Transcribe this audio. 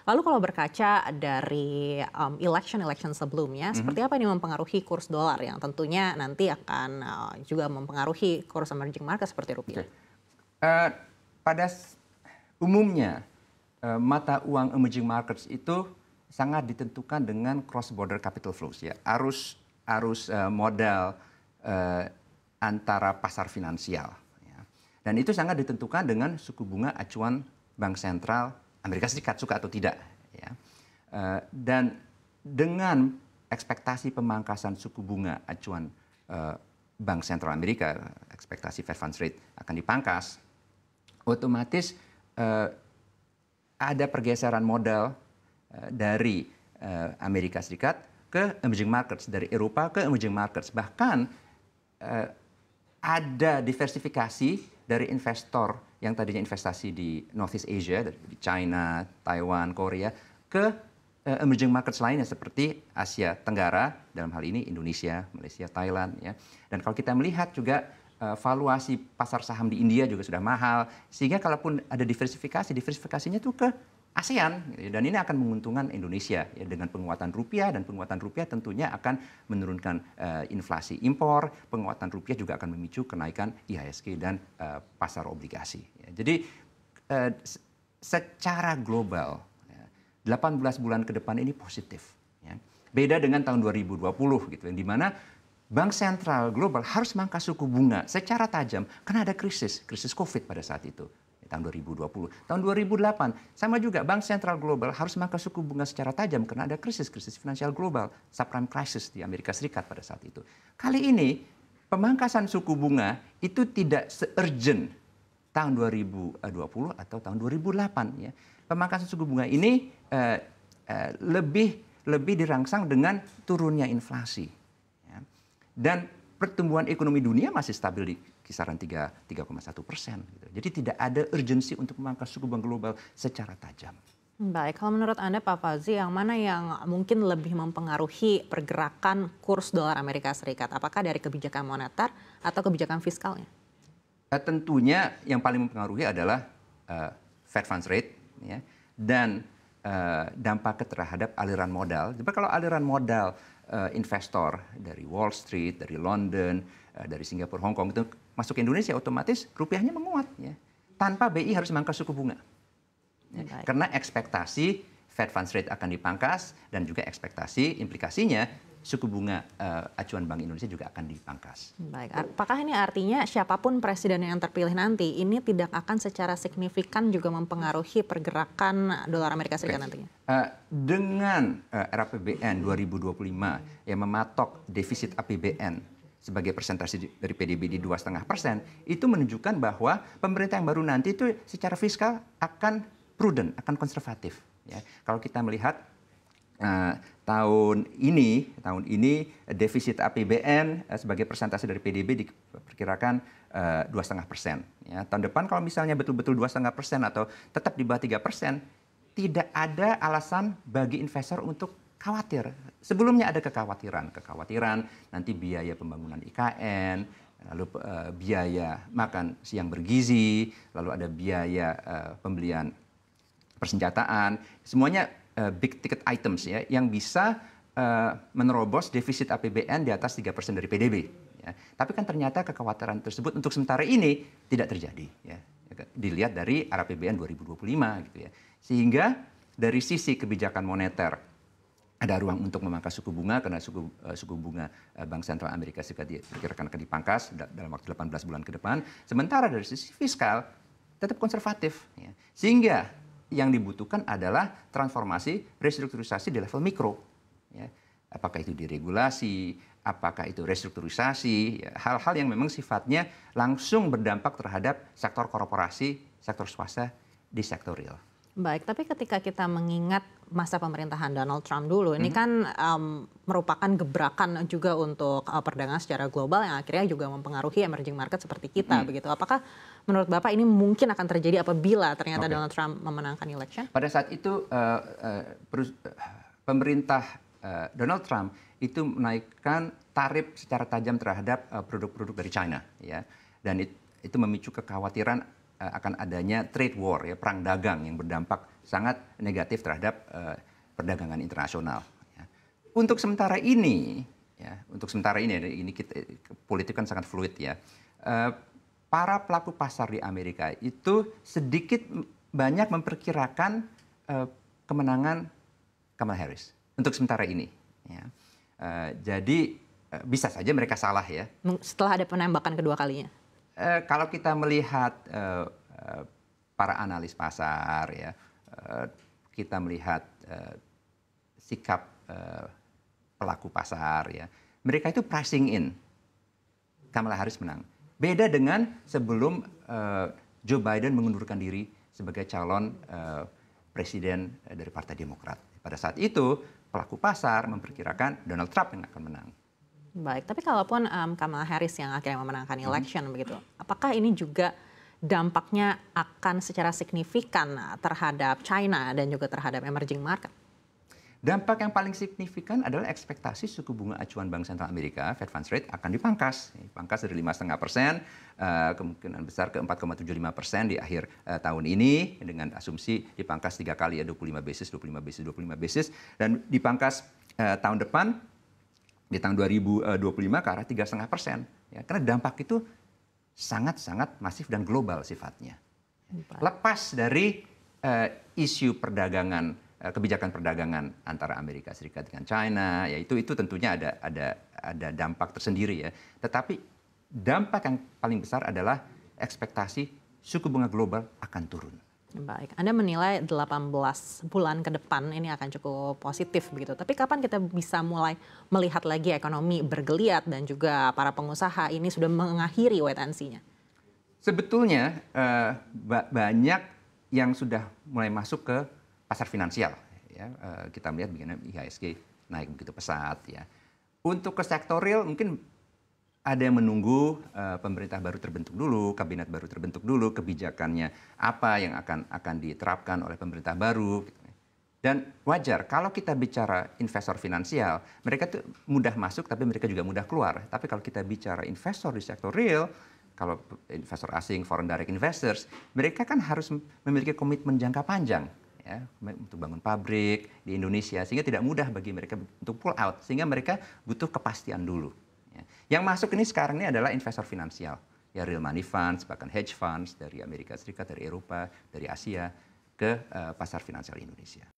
Lalu kalau berkaca dari election sebelumnya, seperti apa ini mempengaruhi kurs dolar yang tentunya nanti akan juga mempengaruhi kurs emerging market seperti rupiah? Pada umumnya mata uang emerging markets itu sangat ditentukan dengan cross border capital flows, ya, arus modal antara pasar finansial, ya. Dan itu sangat ditentukan dengan suku bunga acuan Bank Sentral Amerika Serikat, suka atau tidak, ya. Dan dengan ekspektasi pemangkasan suku bunga acuan Bank Sentral Amerika, ekspektasi Fed Funds Rate akan dipangkas, otomatis ada pergeseran modal dari Amerika Serikat ke emerging markets, dari Eropa ke emerging markets. Bahkan ada diversifikasi dari investor yang tadinya investasi di Northeast Asia, dari China, Taiwan, Korea, ke emerging markets lainnya seperti Asia Tenggara, dalam hal ini Indonesia, Malaysia, Thailand, ya. Dan kalau kita melihat juga valuasi pasar saham di India juga sudah mahal, sehingga kalaupun ada diversifikasinya itu ke ASEAN, dan ini akan menguntungkan Indonesia, ya, dengan penguatan rupiah, dan penguatan rupiah tentunya akan menurunkan inflasi impor, penguatan rupiah juga akan memicu kenaikan IHSG dan pasar obligasi, ya. Jadi secara global, ya, 18 bulan ke depan ini positif, ya. Beda dengan tahun 2020 gitu, yang dimana Bank Sentral Global harus mangkas suku bunga secara tajam karena ada krisis COVID pada saat itu, tahun 2020. Tahun 2008 sama juga Bank Sentral Global harus mangkas suku bunga secara tajam karena ada krisis finansial global, subprime crisis di Amerika Serikat pada saat itu. Kali ini pemangkasan suku bunga itu tidak se-urgent tahun 2020 atau tahun 2008, ya. Pemangkasan suku bunga ini lebih dirangsang dengan turunnya inflasi. Dan pertumbuhan ekonomi dunia masih stabil di kisaran 3,1%. Gitu. Jadi tidak ada urgensi untuk memangkas suku bunga global secara tajam. Baik, kalau menurut Anda Pak Fauzi, yang mana yang mungkin lebih mempengaruhi pergerakan kurs dolar Amerika Serikat? Apakah dari kebijakan moneter atau kebijakan fiskalnya? Tentunya yang paling mempengaruhi adalah Fed Funds Rate, ya, dan dampaknya terhadap aliran modal. Jadi kalau aliran modal investor dari Wall Street, dari London, dari Singapura, Hong Kong itu masuk ke Indonesia, otomatis rupiahnya menguat, ya, tanpa BI harus mangkas suku bunga, ya. Karena ekspektasi Fed Funds Rate akan dipangkas dan juga ekspektasi implikasinya suku bunga acuan Bank Indonesia juga akan dipangkas. Baik, apakah ini artinya siapapun presiden yang terpilih nanti ini tidak akan secara signifikan juga mempengaruhi pergerakan dolar Amerika Serikat nantinya? Dengan RAPBN 2025 yang mematok defisit APBN sebagai persentase dari PDB di 2,5%, itu menunjukkan bahwa pemerintah yang baru nanti itu secara fiskal akan prudent, akan konservatif, ya. Kalau kita melihat tahun ini defisit APBN sebagai persentase dari PDB diperkirakan 2,5%. Ya. Tahun depan kalau misalnya betul-betul 2,5% atau tetap di bawah 3%, tidak ada alasan bagi investor untuk khawatir. Sebelumnya ada kekhawatiran nanti biaya pembangunan IKN, lalu biaya makan siang bergizi, lalu ada biaya pembelian persenjataan, semuanya big ticket items, ya, yang bisa menerobos defisit APBN di atas 3% dari PDB. Ya. Tapi kan ternyata kekhawatiran tersebut untuk sementara ini tidak terjadi. Ya. Dilihat dari RAPBN 2025, gitu, ya. Sehingga dari sisi kebijakan moneter ada ruang untuk memangkas suku bunga karena suku bunga Bank Sentral Amerika Serikat diperkirakan akan dipangkas dalam waktu 18 bulan ke depan. Sementara dari sisi fiskal tetap konservatif, ya. Sehingga yang dibutuhkan adalah transformasi restrukturisasi di level mikro, ya. Apakah itu diregulasi, apakah itu restrukturisasi, ya, hal-hal yang memang sifatnya langsung berdampak terhadap sektor korporasi, sektor swasta di sektor real. Baik, tapi ketika kita mengingat masa pemerintahan Donald Trump dulu, ini kan merupakan gebrakan juga untuk perdagangan secara global yang akhirnya juga mempengaruhi emerging market seperti kita, begitu. Apakah menurut Bapak ini mungkin akan terjadi apabila ternyata Donald Trump memenangkan election? Pada saat itu pemerintah Donald Trump itu menaikkan tarif secara tajam terhadap produk-produk dari China, ya, dan itu memicu kekhawatiran akan adanya trade war, ya, perang dagang yang berdampak sangat negatif terhadap perdagangan internasional. Ya. Untuk sementara ini, ini politik kan sangat fluid ya. Para pelaku pasar di Amerika itu sedikit banyak memperkirakan kemenangan Kamala Harris untuk sementara ini. Ya. Jadi bisa saja mereka salah ya. Setelah ada penembakan kedua kalinya. Kalau kita melihat para analis pasar ya, kita melihat sikap pelaku pasar ya, mereka itu pricing in Kamala Harris menang. Beda dengan sebelum Joe Biden mengundurkan diri sebagai calon presiden dari Partai Demokrat. Pada saat itu pelaku pasar memperkirakan Donald Trump yang akan menang. Baik, tapi kalaupun Kamala Harris yang akhirnya memenangkan election begitu, apakah ini juga dampaknya akan secara signifikan terhadap China dan juga terhadap emerging market? Dampak yang paling signifikan adalah ekspektasi suku bunga acuan Bank Sentral Amerika, Fed Funds Rate, akan dipangkas. Dipangkas dari 5,5%, kemungkinan besar ke 4,75% di akhir tahun ini, dengan asumsi dipangkas 3 kali ya, 25 basis, dan dipangkas tahun depan, di tahun 2025 ke arah 3,5%. Ya, karena dampak itu sangat-sangat masif dan global sifatnya. Lepas dari isu perdagangan, kebijakan perdagangan antara Amerika Serikat dengan China, ya itu tentunya ada dampak tersendiri ya. Tetapi dampak yang paling besar adalah ekspektasi suku bunga global akan turun. Baik, Anda menilai 18 bulan ke depan ini akan cukup positif begitu. Tapi kapan kita bisa mulai melihat lagi ekonomi bergeliat dan juga para pengusaha ini sudah mengakhiri wait and see-nya? Sebetulnya banyak yang sudah mulai masuk ke pasar finansial. Ya. Kita melihat bagaimana IHSG naik begitu pesat. Ya. Untuk ke sektor real mungkin ada yang menunggu pemerintah baru terbentuk dulu, kabinet baru terbentuk dulu, kebijakannya apa yang akan diterapkan oleh pemerintah baru. Dan wajar kalau kita bicara investor finansial, mereka tuh mudah masuk tapi mereka juga mudah keluar. Tapi kalau kita bicara investor di sektor real, kalau investor asing, foreign direct investors, mereka kan harus memiliki komitmen jangka panjang ya, untuk bangun pabrik di Indonesia, sehingga tidak mudah bagi mereka untuk pull out, sehingga mereka butuh kepastian dulu. Yang masuk ini sekarang ini adalah investor finansial, ya real money funds, bahkan hedge funds dari Amerika Serikat, dari Eropa, dari Asia ke pasar finansial Indonesia.